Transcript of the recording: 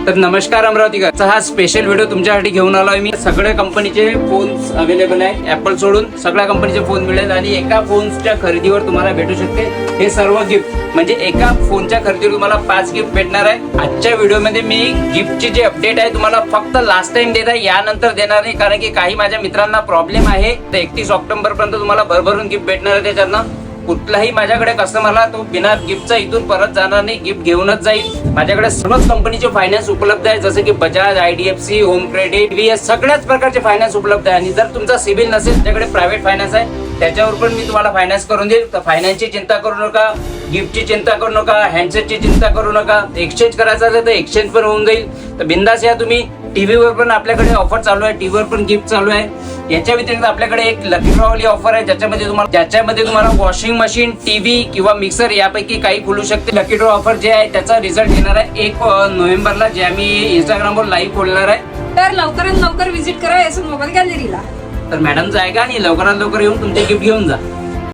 तर नमस्कार अमरावतीकरचा हा स्पेशल व्हिडिओ तुमच्यासाठी घेऊन आलोय मी। सगळ्या कंपनीचे फोन्स अवेलेबल आहे, ऍपल सोडून सगळ्या कंपनीचे फोन मिळेल आणि एका फोनच्या खरेदीवर तुम्हाला भेटू शकते हे सर्व गिफ्ट। म्हणजे एका फोनच्या खरेदीवर तुम्हाला 5 गिफ्ट भेटणार आहे। आजच्या व्हिडिओमध्ये मी गिफ्टची जी अपडेट आहे तुम्हाला फक्त लास्ट टाइम देत आहे, यानंतर देणार नाही, कारण की काही माझ्या मित्रांना प्रॉब्लेम आहे। तर 31 ऑक्टोबर पर्यंत तुम्हाला भरभरून गिफ्ट भेटणार आहे। त्याच्यातनं कुठलाही माझ्याकडे कस्टमरला तो बिना गिफ्टचा इथून परत जाणार नाही, गिफ्ट घेऊनच जाईल। माझ्याकडे सर्वच कंपनीचे फायनान्स उपलब्ध आहे, जसे की Bajaj, IDFC, home credit, VS सगळ्याच प्रकारचे फायनान्स उपलब्ध आहे। आणि जर तुमचा सिबिल नसेल, त्याच्याकडे प्रायव्हेट फायनान्स आहे, त्याच्यावर पण मी तुम्हाला फायनान्स करून देईल। तर फायनान्सची चिंता करू नका, गिफ्टची चिंता करू नका, हँडसेटची चिंता करू नका। एक्सचेंज करायचं असेल तर एक्सचेंज पण होऊन जाईल। तर बिंदास या तुम्ही। टीव्हीवर पण आपल्याकडे ऑफर चालू आहे, टीव्हीवर पण गिफ्ट चालू आहे। याच्या व्यतिरिक्त आपल्याकडे एक लकी ड्रॉ वाली ऑफर आहे, ज्याच्यामध्ये तुम्हाला वॉशिंग मशीन, टीव्ही किंवा मिक्सर यापैकी काही खुलू शकते। लकी ड्रॉ ऑफर जे आहे त्याचा रिझल्ट येणार आहे 1 नोव्हेंबरला, जे आम्ही इंस्टाग्रामवर लाईव्ह खोलणार आहे। तर लवकरात लवकर विजिट करा एस मोबाईल गॅलरीला। तर मॅडम जायगा आणि लवकरात लवकर येऊन तुमचे गिफ्ट घेऊन जा।